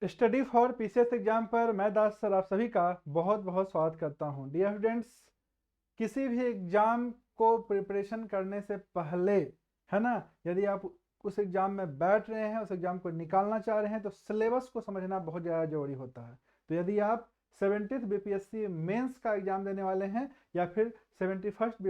Study for PCS exam पर मैं दास sir आप सभी का बहुत बहुत स्वागत करता हूं। डियर स्टूडेंट्स, किसी भी एग्जाम को प्रिपरेशन करने से पहले, है ना, यदि आप उस एग्जाम में बैठ रहे हैं, उस एग्जाम को निकालना चाह रहे हैं, तो सिलेबस को समझना बहुत ज़्यादा जरूरी होता है। तो यदि आप 70th बीपीएससी मेंस का एग्जाम देने वाले हैं या फिर 71st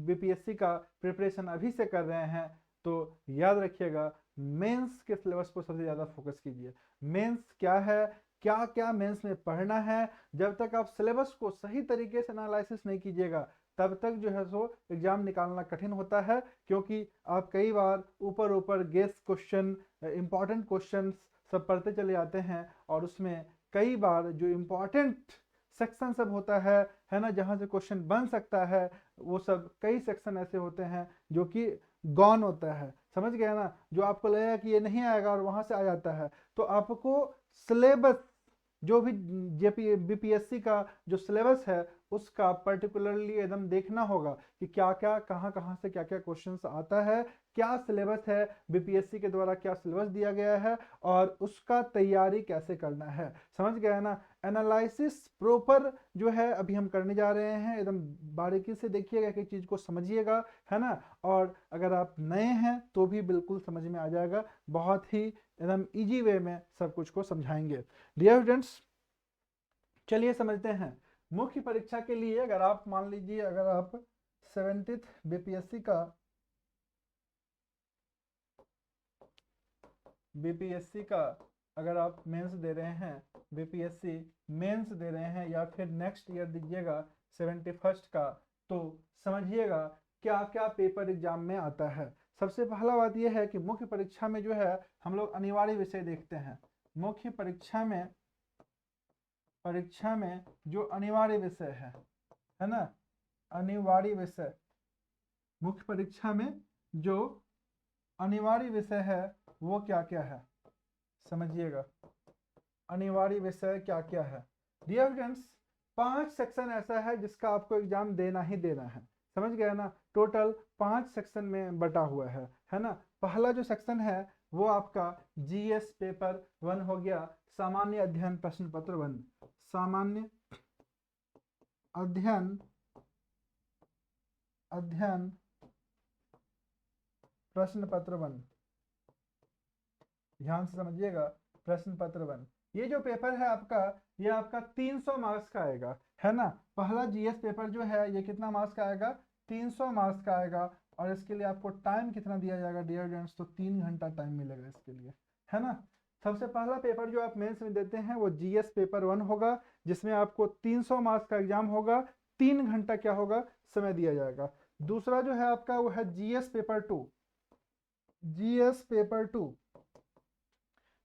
बीपीएससी का प्रिपरेशन अभी से कर रहे हैं, तो याद रखिएगा मेंस के सिलेबस को सबसे ज़्यादा फोकस कीजिए। मेंस क्या है, क्या क्या मेंस में पढ़ना है, जब तक आप सिलेबस को सही तरीके से एनालिसिस नहीं कीजिएगा तब तक जो है सो एग्जाम निकालना कठिन होता है, क्योंकि आप कई बार ऊपर ऊपर गेस क्वेश्चन, इंपॉर्टेंट क्वेश्चन सब पढ़ते चले जाते हैं और उसमें कई बार जो इम्पॉर्टेंट सेक्शन सब होता है ना, जहाँ से क्वेश्चन बन सकता है, वो सब कई सेक्शन ऐसे होते हैं जो कि गॉन होता है। समझ गए ना, जो आपको लगेगा कि ये नहीं आएगा और वहाँ से आ जाता है। तो आपको सिलेबस, जो भी बीपीएससी का जो सिलेबस है उसका पर्टिकुलरली एकदम देखना होगा कि क्या क्या कहाँ कहाँ से क्या क्या क्वेश्चंस आता है, क्या सिलेबस है, बीपीएससी के द्वारा क्या सिलेबस दिया गया है और उसका तैयारी कैसे करना है। समझ गया ना, एनालिसिस प्रॉपर जो है अभी हम करने जा रहे हैं, एकदम बारीकी से देखिएगा, एक एक चीज़ को समझिएगा, है ना। और अगर आप नए हैं तो भी बिल्कुल समझ में आ जाएगा, बहुत ही एकदम इजी वे में सब कुछ को समझाएंगे। डियर स्टूडेंट्स, चलिए समझते हैं। मुख्य परीक्षा के लिए अगर आप मान लीजिए, अगर आप 70th बीपीएससी का अगर आप मेंस दे रहे हैं, बीपीएससी मेंस दे रहे हैं या फिर नेक्स्ट ईयर दीजिएगा 71st का, तो समझिएगा क्या क्या पेपर एग्जाम में आता है। सबसे पहला बात यह है कि मुख्य परीक्षा में जो है हम लोग अनिवार्य विषय देखते हैं। मुख्य परीक्षा में जो अनिवार्य विषय है ना, अनिवार्य विषय, मुख्य परीक्षा में जो अनिवार्य विषय है वो क्या क्या है, समझिएगा अनिवार्य विषय क्या क्या है। डियर स्टूडेंट्स, 5 सेक्शन ऐसा है जिसका आपको एग्जाम देना ही देना है। समझ गया ना, टोटल 5 सेक्शन में बटा हुआ है ना। पहला जो सेक्शन है वो आपका जीएस पेपर 1 हो गया, सामान्य अध्ययन प्रश्न पत्र 1, सामान्य अध्ययन प्रश्न पत्र 1, ध्यान से समझिएगा, प्रश्न पत्र 1। ये जो पेपर है आपका, ये आपका 300 मार्क्स का आएगा, है ना। पहला जीएस पेपर जो है ये कितना मार्क्स का आएगा, 300 मार्क्स का आएगा। और इसके लिए आपको टाइम कितना दिया जाएगा डियर स्टूडेंट्स, तो 3 घंटा टाइम मिलेगा इसके लिए, है ना। सबसे पहला पेपर जो आप मेंस में देते हैं वो जीएस पेपर 1 होगा, जिसमें आपको 300 मार्क्स का एग्जाम होगा, 3 घंटा क्या होगा, समय दिया जाएगा। दूसरा जो है आपका वो है GS paper 2, GS paper 2,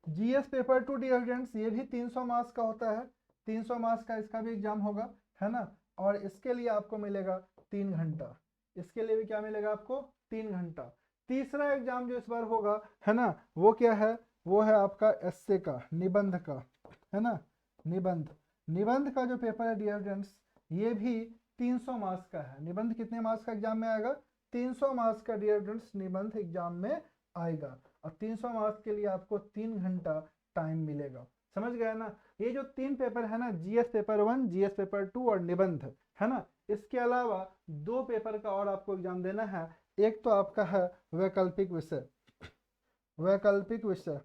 GS paper 2 dear students, ये भी 300 मार्क्स का होता है, 300 मार्क्स का इसका भी एग्जाम होगा, है ना। और इसके लिए आपको मिलेगा 3 घंटा, इसके लिए भी क्या मिलेगा आपको, 3 घंटा। तीसरा एग्जाम जो इस बार होगा, है ना, वो क्या है, वो है आपका एस्से का, निबंध का, है ना। निबंध का जो पेपर है डियर स्टूडेंट्स, ये भी 300 मार्क्स का है। निबंध कितने मार्क्स का एग्जाम में आएगा, 300 मार्क्स का डियर स्टूडेंट्स निबंध एग्जाम में आएगा। और 300 मार्क्स के लिए आपको 3 घंटा टाइम मिलेगा। समझ गया ना। ये जो 3 पेपर है ना, जीएस पेपर 1, जीएस पेपर 2 और निबंध, है ना। इसके अलावा 2 पेपर का और आपको एग्जाम देना है। एक तो आपका है वैकल्पिक विषय, वैकल्पिक विषय,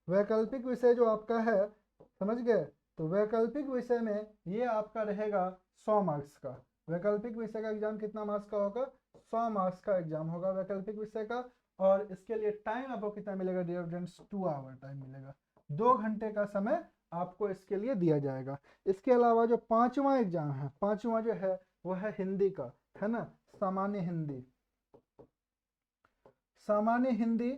वैकल्पिक विषय जो आपका है, समझ गए, तो वैकल्पिक विषय में ये आपका रहेगा 100 मार्क्स का। वैकल्पिक विषय का एग्जाम कितना मार्क्स का होगा, 100 मार्क्स का एग्जाम होगा वैकल्पिक विषय का। और इसके लिए टाइम आपको कितना मिलेगा डियर स्टूडेंट्स, 2 आवर टाइम मिलेगा, 2 घंटे का समय आपको इसके लिए दिया जाएगा। इसके अलावा जो 5वां एग्जाम है, 5वां जो है वो है हिंदी का, है ना, सामान्य हिंदी, सामान्य हिंदी,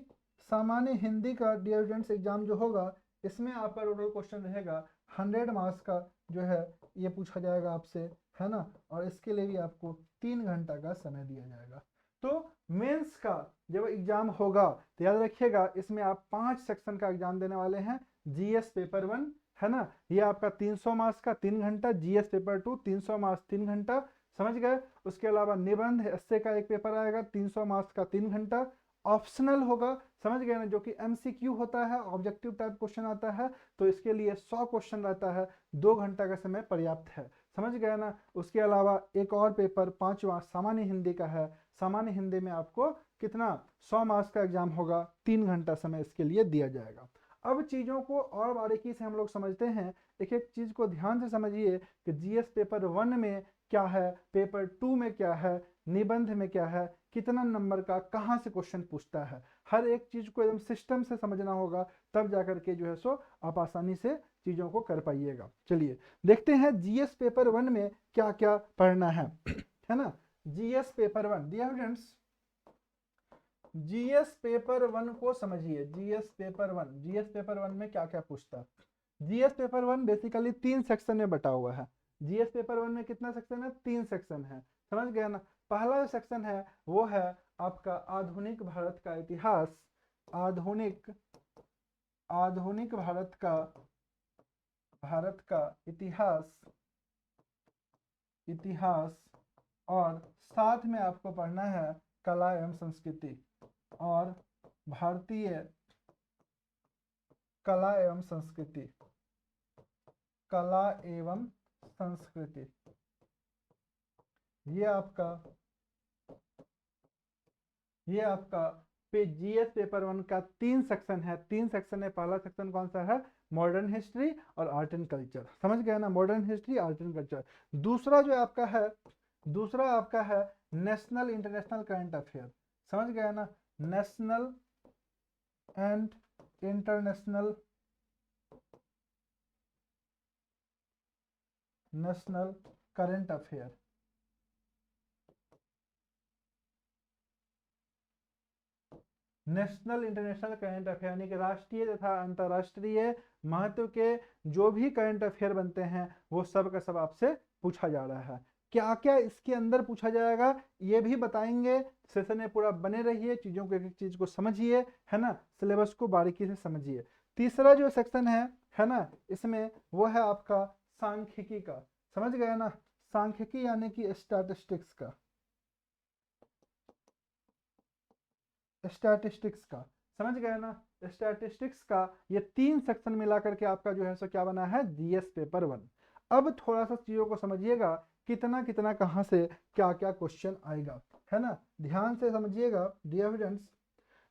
सामान्य हिंदी का डियर स्टूडेंट्स एग्जाम जो होगा, इसमें आपका टोटल क्वेश्चन रहेगा 100 मार्क्स का, जो है ये पूछा जाएगा आपसे, है ना। और इसके लिए भी आपको 3 घंटा का समय दिया जाएगा। तो मेंस का जब एग्जाम होगा तो याद रखिएगा, इसमें आप 5 सेक्शन का एग्जाम देने वाले हैं। जीएस पेपर 1, है ना, ये आपका 300 मार्क्स का 3 घंटा, जीएस पेपर 2 300 मार्क्स 3 घंटा, समझ गए। उसके अलावा निबंध एस्से का एक पेपर आएगा 300 मार्क्स का 3 घंटा। ऑप्शनल होगा, समझ गए ना, जो कि MCQ होता है, ऑब्जेक्टिव टाइप क्वेश्चन आता है, तो इसके लिए 100 क्वेश्चन रहता है, 2 घंटा का समय पर्याप्त है, समझ गए ना। उसके अलावा एक और पेपर 5वां सामान्य हिंदी का है, सामान्य हिंदी में आपको कितना 100 मार्क्स का एग्जाम होगा, 3 घंटा समय इसके लिए दिया जाएगा। अब चीज़ों को और बारीकी से हम लोग समझते हैं, एक एक चीज़ को ध्यान से समझिए कि GS पेपर 1 में क्या है, पेपर 2 में क्या है, निबंध में क्या है, कितना नंबर का कहाँ से क्वेश्चन पूछता है, हर एक चीज़ को एकदम सिस्टम से समझना होगा, तब जाकर के जो है सो आप आसानी से चीज़ों को कर पाइएगा। चलिए देखते हैं GS पेपर 1 में क्या क्या पढ़ना है है ना। GS paper 1, dear students, GS paper 1 को समझिए। GS पेपर 1, GS पेपर 1 में क्या क्या पूछता है। GS पेपर 1 बेसिकली 3 सेक्शन में बटा हुआ है। GS पेपर 1 में कितना सेक्शन है, 3 सेक्शन है, समझ गए ना। पहला जो सेक्शन है वो है आपका आधुनिक भारत का इतिहास, आधुनिक आधुनिक भारत का इतिहास और साथ में आपको पढ़ना है कला एवं संस्कृति, और भारतीय कला एवं संस्कृति, कला एवं संस्कृति। ये आपका GS पेपर 1 का 3 सेक्शन है। 3 सेक्शन है। पहला सेक्शन कौन सा है, मॉडर्न हिस्ट्री और आर्ट एंड कल्चर, समझ गए ना, modern history art and culture. दूसरा आपका है नेशनल इंटरनेशनल करंट अफेयर, समझ गए ना, national and international current affair. National international current affair यानी कि राष्ट्रीय तथा अंतर्राष्ट्रीय महत्व के जो भी करंट अफेयर बनते हैं वो सब का सब आपसे पूछा जा रहा है। क्या क्या इसके अंदर पूछा जाएगा ये भी बताएंगे, सेशन में पूरा बने रहिए, चीज़ों को एक एक चीज़ को समझिए, है ना, सिलेबस को बारीकी से समझिए। तीसरा जो सेक्शन है ना, इसमें वो है आपका सांख्यिकी का, समझ गए ना, सांख्यिकी यानी कि स्टैटिस्टिक्स का, स्टैटिस्टिक्स का, समझ गए ना, स्टैटिस्टिक्स का। ये 3 सेक्शन मिला करके आपका जो है सो क्या बना है, GS पेपर 1। अब थोड़ा सा चीज़ों को समझिएगा, कितना कितना कहाँ से क्या क्या क्वेश्चन आएगा, है ना, ध्यान से समझिएगा डियर स्टूडेंट्स।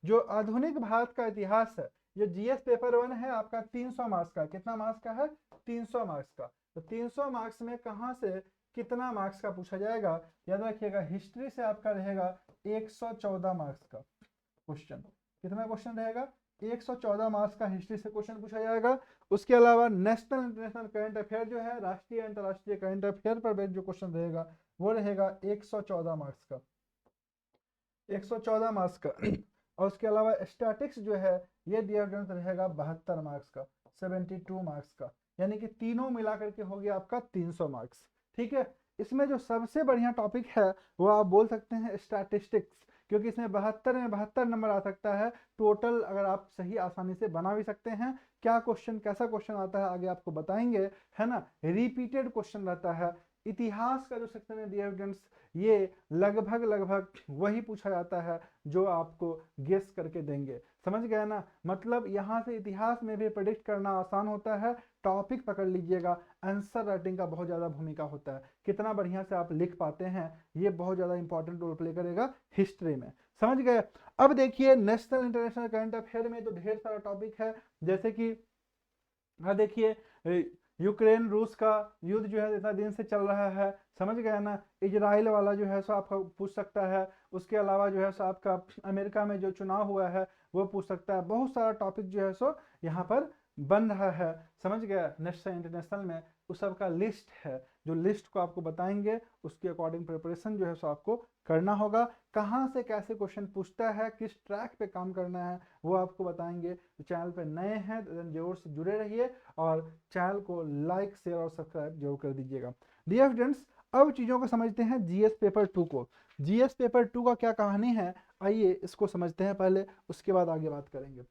जो आधुनिक भारत का इतिहास है, ये GS पेपर 1 है आपका 300 मार्क्स का। कितना मार्क्स का है, 300 मार्क्स का। तो 300 मार्क्स में कहाँ से कितना मार्क्स का पूछा जाएगा, याद रखिएगा, हिस्ट्री से आपका रहेगा 114 मार्क्स का क्वेश्चन। कितना क्वेश्चन रहेगा, 114 मार्क्स का हिस्ट्री से क्वेश्चन पूछा जाएगा। उसके अलावा नेशनल इंटरनेशनल करंट अफेयर जो है, राष्ट्रीय अंतरराष्ट्रीय करंट अफेयर पर बेस्ड जो क्वेश्चन रहेगा वो रहेगा 114 मार्क्स का, 114 मार्क्स का। और उसके अलावा स्टैटिक्स जो है ये दिया रहेगा 72 मार्क्स का, 72 मार्क्स का, यानी कि तीनों मिलाकर के हो गया आपका 300 मार्क्स। ठीक है, इसमें जो सबसे बढ़िया टॉपिक है वो आप बोल सकते हैं स्टैटिस्टिक्स, क्योंकि इसमें 72 में 72 नंबर आ सकता है टोटल, अगर आप सही आसानी से बना भी सकते हैं। क्या क्वेश्चन, कैसा क्वेश्चन आता है आगे आपको बताएंगे, है ना, रिपीटेड क्वेश्चन रहता है। इतिहास का जो सेक्शन है डियर स्टूडेंट्स, ये लगभग वही पूछा जाता है जो आपको गेस करके देंगे, समझ गए ना, मतलब यहाँ से इतिहास में भी प्रेडिक्ट करना आसान होता है। टॉपिक पकड़ लीजिएगा, आंसर राइटिंग का बहुत ज़्यादा भूमिका होता है, कितना बढ़िया से आप लिख पाते हैं, ये बहुत ज़्यादा इंपॉर्टेंट रोल प्ले करेगा हिस्ट्री में, समझ गए। अब देखिए नेशनल इंटरनेशनल करंट अफेयर में तो ढेर सारा टॉपिक है, जैसे कि देखिए यूक्रेन रूस का युद्ध जो है इतना दिन से चल रहा है, समझ गए ना, इजराइल वाला जो है सो आपका पूछ सकता है। उसके अलावा जो है सो आपका अमेरिका में जो चुनाव हुआ है वो पूछ सकता है। बहुत सारा टॉपिक जो है सो यहाँ पर बन रहा है, समझ गया, नेशनल इंटरनेशनल में उस सब का लिस्ट है, जो लिस्ट को आपको बताएंगे उसके अकॉर्डिंग प्रिपरेशन जो है सो आपको करना होगा। कहाँ से कैसे क्वेश्चन पूछता है, किस ट्रैक पे काम करना है वो आपको बताएंगे। तो चैनल पे नए हैं तो जरूर से जुड़े रहिए और चैनल को लाइक शेयर और सब्सक्राइब जरूर कर दीजिएगा। डियर स्टूडेंट्स, अब चीज़ों को समझते हैं GS पेपर 2 को। GS पेपर 2 का क्या कहानी है, आइए इसको समझते हैं पहले, उसके बाद आगे बात करेंगे।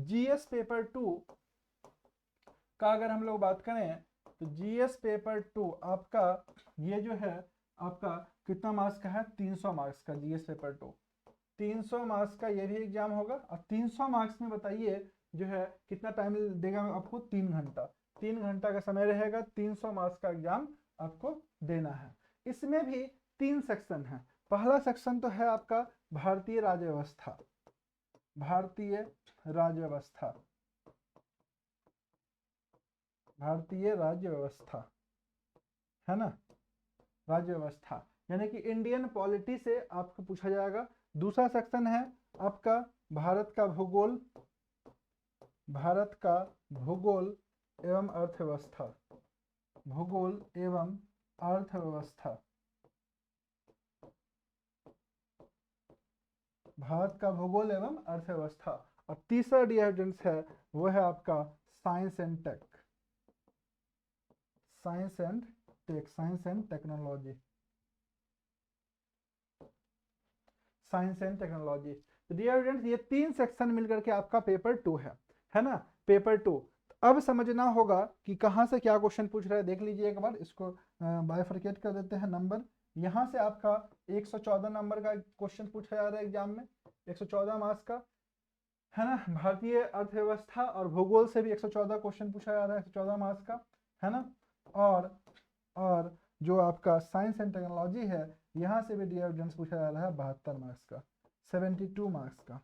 GS पेपर 2 का अगर हम लोग बात करें तो GS पेपर 2 आपका ये जो है आपका कितना मार्क्स का है, 300 मार्क्स का GS पेपर 2, 300 मार्क्स का ये भी एग्जाम होगा। और 300 मार्क्स में बताइए जो है कितना टाइम देगा आपको, 3 घंटा। 3 घंटा का समय रहेगा, 300 मार्क्स का एग्जाम आपको देना है। इसमें भी 3 सेक्शन है। पहला सेक्शन तो है आपका भारतीय राज्य व्यवस्था, भारतीय राज्य व्यवस्था, भारतीय राज्य व्यवस्था, है ना, राज्य व्यवस्था यानी कि इंडियन पॉलिटी से आपको पूछा जाएगा। दूसरा सेक्शन है आपका भारत का भूगोल, भारत का भूगोल एवं अर्थव्यवस्था, भूगोल एवं अर्थव्यवस्था, भारत का भूगोल एवं अर्थव्यवस्था। और तीसरा डियर स्टूडेंट्स है वो है आपका science and tech, science and tech, science and technology, science and technology. तो डियर स्टूडेंट्स ये 3 सेक्शन मिलकर के आपका पेपर 2 है ना, पेपर 2। अब समझना होगा कि कहाँ से क्या क्वेश्चन पूछ रहा है, देख लीजिए एक बार, इसको बाइफरकेट कर देते हैं नंबर। यहाँ से आपका 114 नंबर का क्वेश्चन पूछा जा रहा है एग्जाम में, 114 मार्क्स का, है ना। भारतीय अर्थव्यवस्था और भूगोल से भी 114 क्वेश्चन पूछा जा रहा है, 114 मार्क्स का, है ना। और जो आपका साइंस एंड टेक्नोलॉजी है यहाँ से भी डियर स्टूडेंट्स पूछा जा रहा है 72 मार्क्स का, 72 मार्क्स का,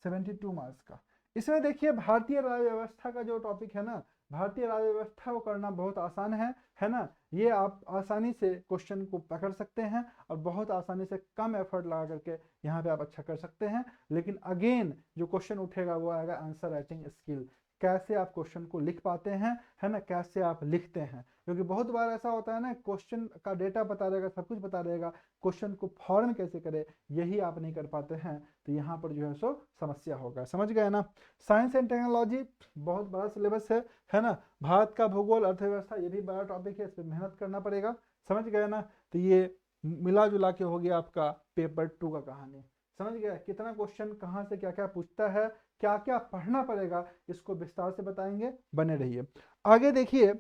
72 मार्क्स का। इसमें देखिए भारतीय राज्य व्यवस्था का जो टॉपिक है ना, भारतीय राज्य व्यवस्था को करना बहुत आसान है ना। ये आप आसानी से क्वेश्चन को पकड़ सकते हैं और बहुत आसानी से कम एफर्ट लगा करके यहाँ पे आप अच्छा कर सकते हैं। लेकिन अगेन जो क्वेश्चन उठेगा वो आएगा आंसर राइटिंग स्किल, कैसे आप क्वेश्चन को लिख पाते हैं, है ना, कैसे आप लिखते हैं। क्योंकि बहुत बार ऐसा होता है ना, क्वेश्चन का डेटा बता रहेगा, सब कुछ बता रहेगा, क्वेश्चन को फॉर्म कैसे करें यही आप नहीं कर पाते हैं, तो यहाँ पर जो है सो समस्या होगा। समझ गए ना। साइंस एंड टेक्नोलॉजी बहुत बड़ा सिलेबस है ना। भारत का भूगोल अर्थव्यवस्था ये भी बड़ा टॉपिक है, इस पर मेहनत करना पड़ेगा। समझ गए ना। तो ये मिला जुला के हो गया आपका पेपर 2 का कहानी। समझ गया कितना क्वेश्चन कहाँ से क्या क्या पूछता है, क्या क्या पढ़ना पड़ेगा, इसको विस्तार से बताएंगे, बने रहिए। आगे देखिए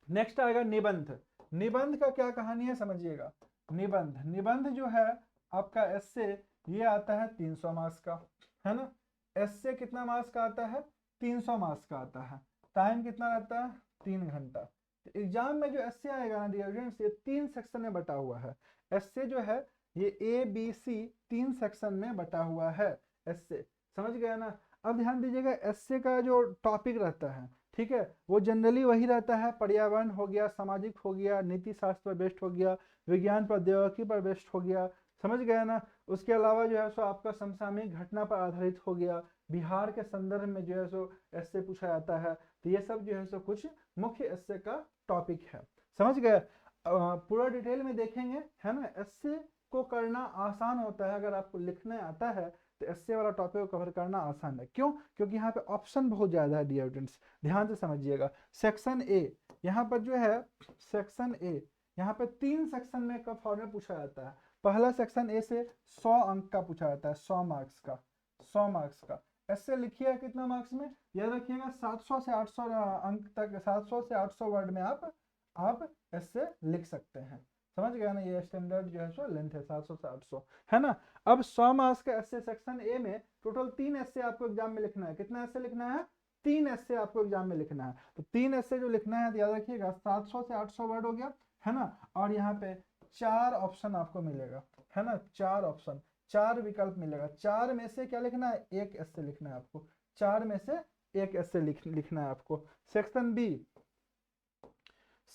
नेक्स्ट आएगा निबंध। निबंध का क्या कहानी है समझिएगा। निबंध, निबंध जो है आपका एस्से, ये आता है 300 मार्क्स का, है ना। एस्से कितना मार्क्स का आता है, 300 मार्क्स का आता है। टाइम कितना रहता है, 3 घंटा। एग्जाम में जो एस्से आएगा ना डियर स्टूडेंट्स, ये 3 सेक्शन में बटा हुआ है। एस्से जो है ये ABC 3 सेक्शन में बटा हुआ है एस्से। समझ गया ना। अब ध्यान दीजिएगा एस्से का जो टॉपिक रहता है, ठीक है, वो जनरली वही रहता है, पर्यावरण हो गया, सामाजिक हो गया, नीति शास्त्र पर बेस्ड हो गया, विज्ञान प्रौद्योगिकी पर बेस्ड हो गया। समझ गया ना। उसके अलावा जो है सो आपका समसामयिक घटना पर आधारित हो गया, बिहार के संदर्भ में जो है सो एस्से पूछा जाता है। तो ये सब जो है सो कुछ मुख्य एस्से का टॉपिक है। समझ गए। पूरा डिटेल में देखेंगे, है ना। एस्से को करना आसान होता है, अगर आपको लिखने आता है तो एस्से वाला टॉपिक को कवर करना आसान है। क्यों? क्योंकि यहाँ पे ऑप्शन बहुत ज़्यादा है डियर स्टूडेंट्स, ध्यान से समझिएगा। सेक्शन ए, यहाँ पर जो है सेक्शन ए, यहाँ पे 3 सेक्शन में का फॉर्मेट पूछा जाता है। पहला सेक्शन ए से 100 अंक का पूछा जाता है, 100 मार्क्स का, 100 मार्क्स का। एस्से लिखिए कितना मार्क्स में, याद रखिएगा 700 से 800 अंक तक, 700 से 800 वर्ड में आप एस्से लिख सकते हैं। समझ गया ना। ये स्टैंडर्ड जो है सो लेंथ है 700 से 800, है ना। अब 100 मार्क्स का एस्से सेक्शन ए में टोटल 3 एस्से आपको एग्जाम में लिखना है। कितना एस्से लिखना है, 3 एस्से आपको एग्जाम में लिखना है। तो 3 एस्से जो लिखना है तो याद रखिएगा 700 से 800 वर्ड हो गया, है ना। और यहाँ पे 4 ऑप्शन आपको मिलेगा, है ना, 4 ऑप्शन, 4 विकल्प मिलेगा। 4 में से क्या लिखना है, एक एस्से लिखना है आपको, 4 में से एक एस्से लिखना है आपको। सेक्शन बी,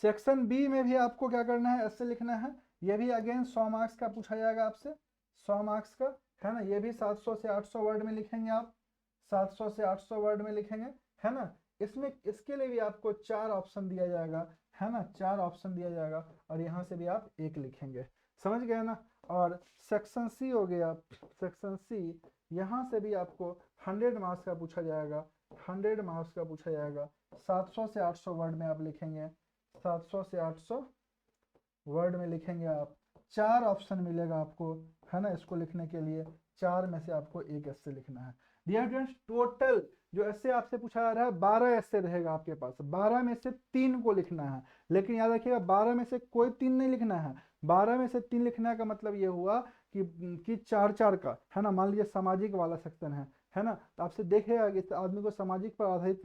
सेक्शन बी में भी आपको क्या करना है, एस्से लिखना है। ये भी अगेन 100 मार्क्स का पूछा जाएगा आपसे, 100 मार्क्स का, है ना। ये भी 700 से 800 वर्ड में लिखेंगे आप, 700 से 800 वर्ड में लिखेंगे, है ना। इसमें इसके लिए भी आपको 4 ऑप्शन दिया जाएगा, है ना, 4 ऑप्शन दिया जाएगा। और यहाँ से भी आप एक लिखेंगे। समझ गए ना। और सेक्शन सी हो गया, सेक्शन सी, यहाँ से भी आपको 100 मार्क्स का पूछा जाएगा, 100 मार्क्स का पूछा जाएगा। 700 से 800 वर्ड में आप लिखेंगे, 700 से 800 वर्ड में लिखेंगे आप। 4 ऑप्शन मिलेगा आपको, है ना, इसको लिखने के लिए। 4 में से आपको एक एस्से लिखना है। डियर स्टूडेंट्स टोटल जो एस्से आपसे पूछा जा रहा है 12 एस्से रहेगा आपके पास, 12 में से 3 को लिखना है। लेकिन याद रखिएगा 12 में से कोई 3 नहीं लिखना है, 12 में से 3 लिखने का मतलब ये हुआ कि चार चार का, है ना, मान लीजिए सामाजिक वाला सेक्शन है ना, तो आपसे देखेगा कि इस आदमी को सामाजिक पर आधारित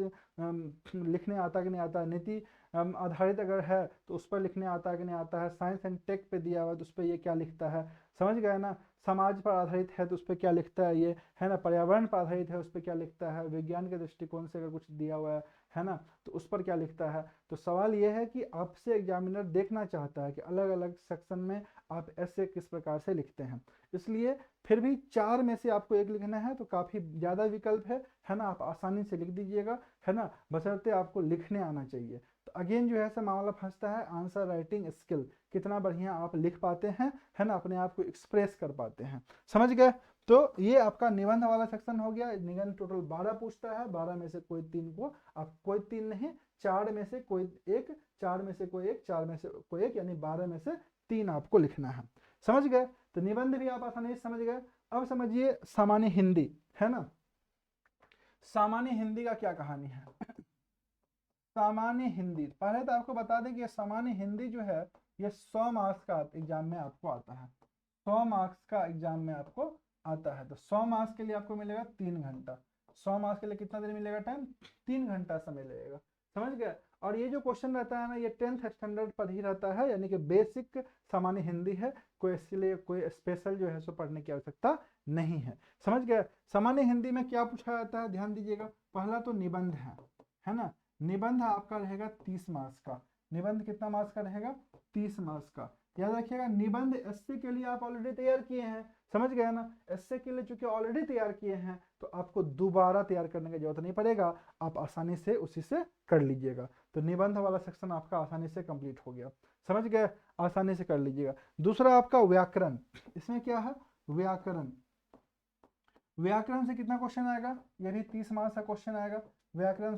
लिखने आता है कि नहीं आता है, नीति आधारित अगर है तो उस पर लिखने आता है कि नहीं आता है, साइंस एंड टेक पे दिया हुआ है तो उस पर ये क्या लिखता है, समझ गए ना, समाज पर आधारित है तो उस पर क्या लिखता है ये, है ना, पर्यावरण पर आधारित है उस पर क्या लिखता है, विज्ञान के दृष्टिकोण से अगर कुछ दिया हुआ है ना, तो उस पर क्या लिखता है। तो सवाल ये है कि आपसे एग्जामिनर देखना चाहता है कि अलग अलग सेक्शन में आप ऐसे किस प्रकार से लिखते हैं, इसलिए फिर भी चार में से आपको एक लिखना है तो काफ़ी ज़्यादा विकल्प है ना, आप आसानी से लिख दीजिएगा, है ना, बशर्ते आपको लिखने आना चाहिए। तो अगेन जो है ऐसा मामला फंसता है आंसर राइटिंग स्किल, कितना बढ़िया आप लिख पाते हैं, है ना, अपने आप को एक्सप्रेस कर पाते हैं, समझ गए। तो ये आपका निबंध वाला सेक्शन हो गया। निबंध टोटल 12 पूछता है, 12 में से कोई 3 को, आप कोई 3 नहीं, 4 में से कोई एक, 4 में से कोई एक, 4 में से कोई एक, यानी 12 में से 3 आपको लिखना है, समझ गए। तो निबंध भी आप आसानी से समझ गए। अब समझिए सामान्य हिंदी, है ना, सामान्य हिंदी का क्या कहानी है। सामान्य हिंदी, पहले तो आपको बता दें कि ये सामान्य हिंदी जो है ये 100 मार्क्स का एग्जाम में आपको आता है, 100 मार्क्स का एग्जाम में आपको आता है। तो 100 मार्क्स के लिए आपको मिलेगा 3 घंटा, 100 मार्क्स के लिए कितना देर मिलेगा टाइम, 3 घंटा समय लगेगा, समझ गए। और ये जो क्वेश्चन रहता है ना ये 10th स्टैंडर्ड पर ही रहता है, यानी कि बेसिक सामान्य हिंदी है, कोई इसलिए कोई स्पेशल जो है सो पढ़ने की आवश्यकता नहीं है, समझ गए। सामान्य हिंदी में क्या पूछा जाता है, ध्यान दीजिएगा। पहला तो निबंध है ना, निबंध आपका रहेगा 30 मार्क्स का। निबंध कितना मार्क्स का रहेगा, 30 मार्क्स का। याद रखिएगा निबंध एस्से के लिए आप ऑलरेडी तैयार किए हैं, समझ गए ना, एस्से के लिए चूंकि ऑलरेडी तैयार किए हैं तो आपको दोबारा तैयार करने की जरूरत नहीं पड़ेगा, आप आसानी से उसी से कर लीजिएगा। तो निबंध वाला सेक्शन आपका आसानी से कंप्लीट हो गया, समझ गए, आसानी से कर लीजिएगा। दूसरा आपका व्याकरण, इसमें क्या है, व्याकरण, व्याकरण से कितना क्वेश्चन आएगा, ये भी 30 मार्क्स का क्वेश्चन आएगा। व्याकरण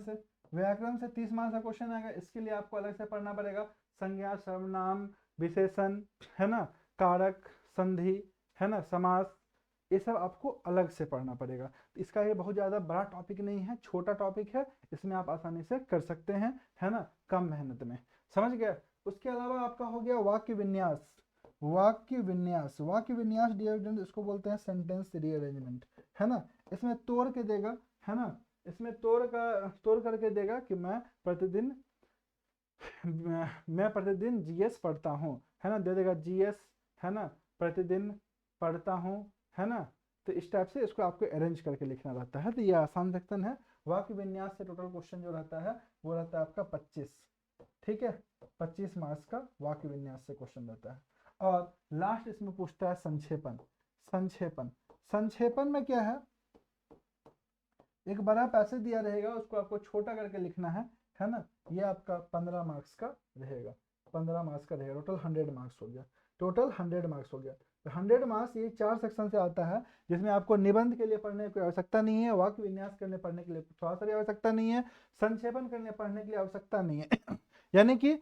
से 30 मार्क्स का क्वेश्चन आएगा। इसके लिए आपको अलग से पढ़ना पड़ेगा संज्ञा, सर्वनाम, विशेषण, है ना, कारक, संधि, है ना, समास, ये सब आपको अलग से पढ़ना पड़ेगा। इसका ये बहुत ज़्यादा बड़ा टॉपिक नहीं है, छोटा टॉपिक है, इसमें आप आसानी से कर सकते हैं, है ना, कम मेहनत में, समझ गए। उसके अलावा आपका हो गया वाक्य विन्यास, वाक्य विन्यास, वाक्य विन्यास डियर स्टूडेंट इसको बोलते हैं सेंटेंस रीअरेंजमेंट, है ना। इसमें तोड़ के देगा, है ना, इसमें तोड़ करके देगा कि मैं प्रतिदिन जीएस पढ़ता हूँ, है ना, दे देगा जीएस, है ना, प्रतिदिन पढ़ता हूँ, है ना। तो इस टाइप से इसको आपको अरेंज करके लिखना रहता है। तो ये आसान सेक्शन है। वाक्य विन्यास से टोटल क्वेश्चन जो रहता है वो रहता है आपका 25, ठीक है, 25 मार्क्स का वाक्य विन्यास से क्वेश्चन रहता है। और लास्ट इसमें पूछता है संक्षेपण, संक्षेपण में क्या है, एक बड़ा पैसेज दिया रहेगा उसको आपको छोटा करके लिखना है ना। ये आपका 15 मार्क्स का रहेगा, 15 मार्क्स का रहेगा, टोटल 100 मार्क्स हो गया, टोटल 100 मार्क्स हो गया। तो 100 मार्क्स ये 4 सेक्शन से आता है, जिसमें आपको निबंध के लिए पढ़ने की आवश्यकता नहीं है, वाक्य विन्यास करने पढ़ने के लिए थोड़ा सा भी आवश्यकता नहीं है, संक्षेपण करने पढ़ने के लिए आवश्यकता नहीं है यानी कि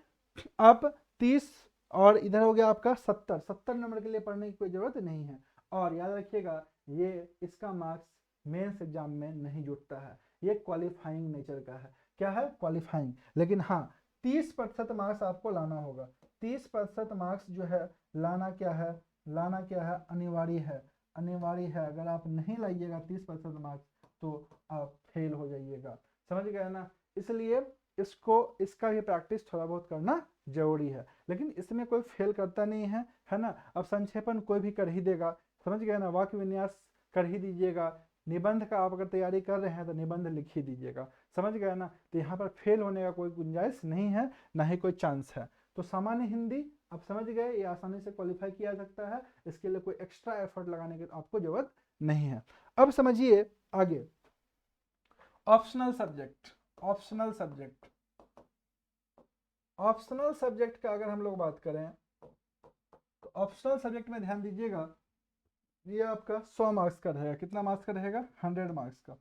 आप 30 और इधर हो गया आपका 70 नंबर के लिए पढ़ने की कोई जरूरत नहीं है। और याद रखिएगा ये इसका मार्क्स मेंस एग्जाम में नहीं जुटता है, ये क्वालिफाइंग नेचर का है। क्या है, क्वालिफाइंग। लेकिन हाँ 30% मार्क्स आपको लाना होगा, 30% मार्क्स जो है लाना क्या है, लाना क्या है, अनिवार्य है, अनिवार्य है। अगर आप नहीं लाइएगा 30% मार्क्स तो आप फेल हो जाइएगा, समझ गए ना। इसलिए इसका भी प्रैक्टिस थोड़ा बहुत करना जरूरी है, लेकिन इसमें कोई फेल करता नहीं है ना। अब संक्षेपण कोई भी कर ही देगा, समझ गए ना, वाक्य विन्यास कर ही दीजिएगा, निबंध का आप अगर तैयारी कर रहे हैं तो निबंध लिख ही दीजिएगा, समझ गए ना। तो यहाँ पर फेल होने का कोई गुंजाइश नहीं है, ना ही कोई चांस है। तो सामान्य हिंदी आप समझ गए, ये आसानी से क्वालिफाई किया जा सकता है, इसके लिए कोई एक्स्ट्रा एफर्ट लगाने की आपको जरूरत नहीं है। अब समझिए आगे optional subject, optional subject, optional subject का अगर हम लोग बात करें तो ऑप्शनल सब्जेक्ट में ध्यान दीजिएगा, ये आपका 100 मार्क्स का रहेगा। कितना मार्क्स का रहेगा, 100 मार्क्स का।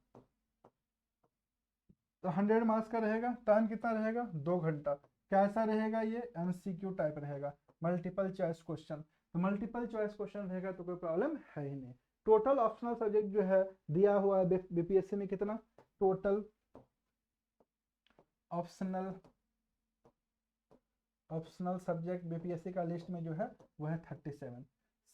तो 100 मार्क्स का रहेगा, टाइम कितना रहेगा, 2 घंटा। कैसा रहेगा, ये एमसीक्यू टाइप रहेगा, मल्टीपल चॉइस क्वेश्चन। तो मल्टीपल चॉइस क्वेश्चन रहेगा तो कोई प्रॉब्लम है ही नहीं। टोटल ऑप्शनल सब्जेक्ट जो है दिया हुआ है बीपीएससी में कितना, टोटल ऑप्शनल सब्जेक्ट बीपीएससी का लिस्ट में जो है वो है 37।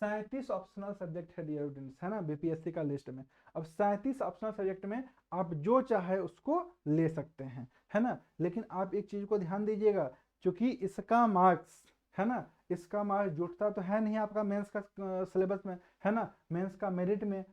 37 ऑप्शनल सब्जेक्ट है डियर स्टूडेंट्स, है ना, बीपीएससी का लिस्ट में। अब 37 ऑप्शनल सब्जेक्ट में आप जो चाहे उसको ले सकते हैं, है ना। लेकिन आप एक चीज को ध्यान दीजिएगा, क्योंकि इसका मार्क्स, है ना, इसका मार्क्स जुटता तो है नहीं आपका मेंस का सिलेबस में, है ना। मेंस का मेरिट में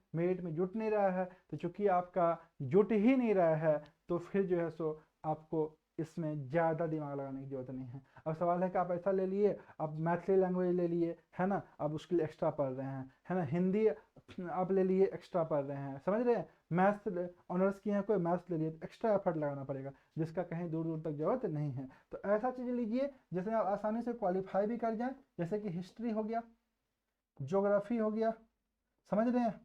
जुट नहीं रहा है, तो चूंकि आपका जुट ही नहीं रहा है, तो फिर जो है सो आपको इसमें ज़्यादा दिमाग लगाने की जरूरत नहीं है। अब सवाल है कि आप ऐसा ले लिए, आप मैथली लैंग्वेज ले लिए, है ना, आप उसके लिए एक्स्ट्रा पढ़ रहे हैं, है ना, हिंदी आप ले लिए एक्स्ट्रा पढ़ रहे हैं, समझ रहे हैं। मैथ्स ऑनर्स किए हैं कोई, मैथ्स ले लिए तो एक्स्ट्रा एफर्ट लगाना पड़ेगा, जिसका कहीं दूर दूर तक जरूरत नहीं है। तो ऐसा चीज़ लीजिए जिसमें आप आसानी से क्वालिफाई भी कर जाएं, जैसे कि हिस्ट्री हो गया, ज्योग्राफी हो गया, समझ रहे हैं,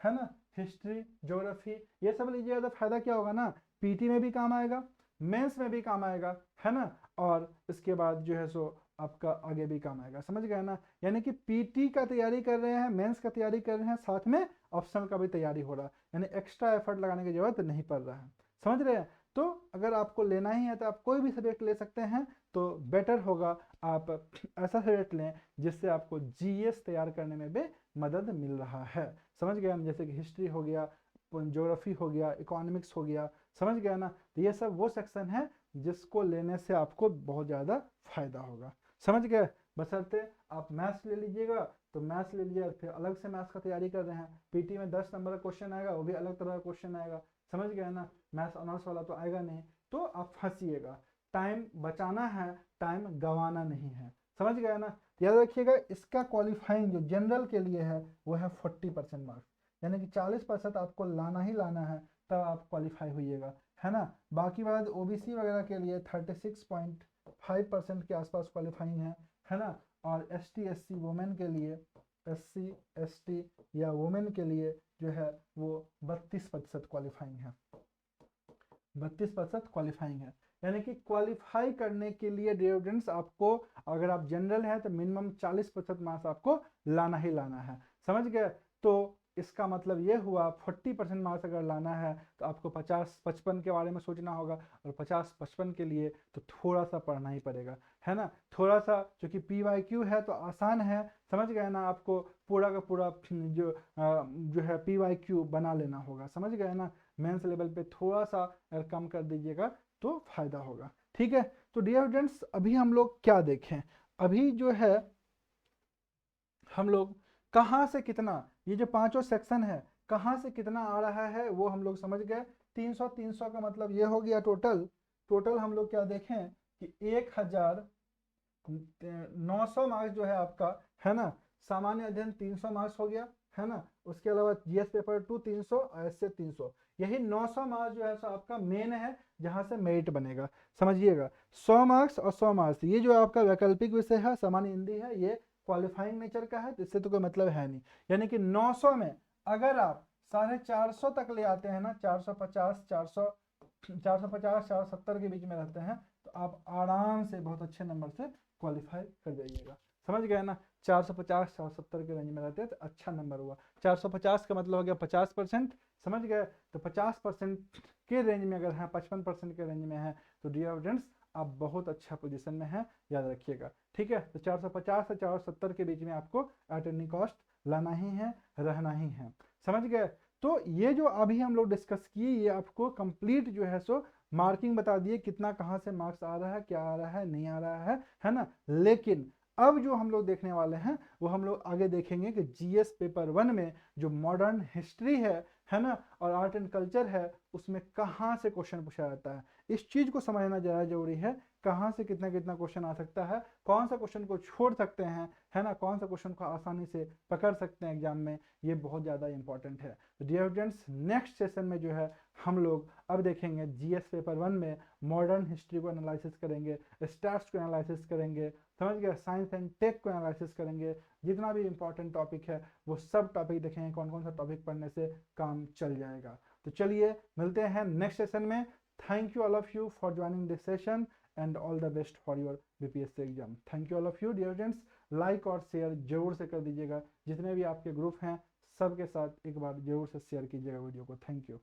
है ना। हिस्ट्री, ज्योग्राफी, ये सब लीजिएगा तो फायदा क्या होगा ना, पीटी में भी काम आएगा, मेंस में भी काम आएगा, है ना, और इसके बाद जो है सो आपका आगे भी काम आएगा, समझ गए ना। यानी कि पीटी का तैयारी कर रहे हैं, मेंस का तैयारी कर रहे हैं, साथ में ऑप्शनल का भी तैयारी हो रहा है, यानी एक्स्ट्रा एफर्ट लगाने की जरूरत नहीं पड़ रहा है, समझ रहे हैं। तो अगर आपको लेना ही है तो आप कोई भी सब्जेक्ट ले सकते हैं, तो बेटर होगा आप ऐसा सब्जेक्ट लें जिससे आपको जीएस तैयार करने में भी मदद मिल रहा है, समझ गया ना। जैसे कि हिस्ट्री हो गया, ज्योग्राफी हो गया, इकोनॉमिक्स हो गया, समझ गया ना। तो ये सब वो सेक्शन है जिसको लेने से आपको बहुत ज़्यादा फायदा होगा, समझ गए। बशर्ते आप मैथ्स ले लीजिएगा तो मैथ्स ले लीजिए, फिर अलग से मैथ्स का तैयारी कर रहे हैं, पीटी में 10 नंबर का क्वेश्चन आएगा, वो भी अलग तरह का क्वेश्चन आएगा, समझ गए ना। मैथ्स ऑनर्स वाला तो आएगा नहीं, तो आप फंसिएगा। टाइम बचाना है, टाइम गंवाना नहीं है, समझ गए ना। याद रखिएगा, इसका क्वालिफाइंग जो जनरल के लिए है वो है 40% मार्क्स, यानी कि 40% आपको लाना ही लाना है, तब आप क्वालिफाई होइएगा, है ना। बाकी बात ओबीसी वगैरह के लिए 36.5% के आसपास क्वालिफाइंग है ना। और एसटी एससी वुमेन के लिए, एससी एसटी या वुमेन के लिए जो है वो 32% क्वालिफाइंग है, 32% क्वालिफाइंग है। यानी कि क्वालिफाई करने के लिए डियर स्टूडेंट्स आपको, अगर आप जनरल है तो मिनिमम 40% मार्क्स आपको लाना ही लाना है, समझ गए। तो इसका मतलब ये हुआ 40% मार्क्स अगर लाना है तो आपको 50-55 के बारे में सोचना होगा, और 50-55 के लिए तो थोड़ा सा पढ़ना ही पड़ेगा, है ना। थोड़ा सा, क्योंकि PYQ है तो आसान है, समझ गए ना। आपको पूरा का पूरा जो है PYQ बना लेना होगा, समझ गए ना। मेंस लेवल पे थोड़ा सा अगर कम कर दीजिएगा तो फायदा होगा, ठीक है। तो डियर स्टूडेंट्स, अभी हम लोग क्या देखें, अभी जो है हम लोग कहाँ से कितना, ये जो पांचों सेक्शन है कहाँ से कितना आ रहा है वो हम लोग समझ गए। 300 का मतलब ये हो गया टोटल हम लोग क्या देखें कि 1900 मार्क्स जो है आपका, है ना। सामान्य अध्ययन 300 मार्क्स हो गया, है ना। उसके अलावा जीएस पेपर 2 300 और ऐसे 300, यही 900 मार्क्स जो है सो आपका मेन है, जहां से मेरिट बनेगा, समझिएगा। 100 मार्क्स और 100 मार्क्स, ये जो आपका वैकल्पिक विषय है, सामान्य हिंदी है, ये क्वालिफाइंग नेचर का है, तो इससे तो कोई मतलब है नहीं। यानी कि 900 में अगर आप 450 तक ले आते हैं ना, 450 400 450 470 के बीच में रहते हैं, तो आप आराम से बहुत अच्छे नंबर से क्वालिफाई कर जाइएगा, समझ गए ना। 450 470 के रेंज में रहते हैं तो अच्छा नंबर हुआ। 450 का मतलब हो गया 50%, समझ गए। तो 50% के रेंज में अगर है, 55% के रेंज में है, तो डियर स्टूडेंट्स आप बहुत अच्छा पोजीशन में है, याद रखिएगा, ठीक है। तो 450 से 470 के बीच में आपको एट एनी कॉस्ट लाना ही है, रहना ही है, समझ गए। तो ये जो अभी हम लोग डिस्कस किए, ये आपको कंप्लीट जो है सो मार्किंग बता दिए, कितना कहाँ से मार्क्स आ रहा है, क्या आ रहा है, नहीं आ रहा है ना। लेकिन अब जो हम लोग देखने वाले हैं वो हम लोग आगे देखेंगे कि जीएस पेपर 1 में जो मॉडर्न हिस्ट्री है ना, और आर्ट एंड कल्चर है, उसमें कहाँ से क्वेश्चन पूछा जाता है। इस चीज को समझना ज़्यादा जरूरी है, कहाँ से कितना कितना क्वेश्चन आ सकता है, कौन सा क्वेश्चन को छोड़ सकते हैं, है ना, कौन सा क्वेश्चन को आसानी से पकड़ सकते हैं एग्जाम में, ये बहुत ज़्यादा इंपॉर्टेंट है। तो डियर स्टूडेंट्स, नेक्स्ट सेशन में जो है हम लोग अब देखेंगे जीएस पेपर 1 में मॉडर्न हिस्ट्री को एनालिसिस करेंगे, स्टैट्स को एनालिसिस करेंगे, समझ गए, साइंस एंड टेक को एनालिसिस करेंगे, जितना भी इंपॉर्टेंट टॉपिक है वो सब टॉपिक देखेंगे, कौन कौन सा टॉपिक पढ़ने से काम चल जाएगा। तो चलिए मिलते हैं नेक्स्ट सेशन में। Thank you all of you for joining this session and all the best for your BPSC exam. Thank you all of you dear friends. Like और शेयर जरूर से कर दीजिएगा, जितने भी आपके ग्रुप हैं सबके साथ एक बार जरूर से शेयर कीजिएगा वीडियो को। Thank you.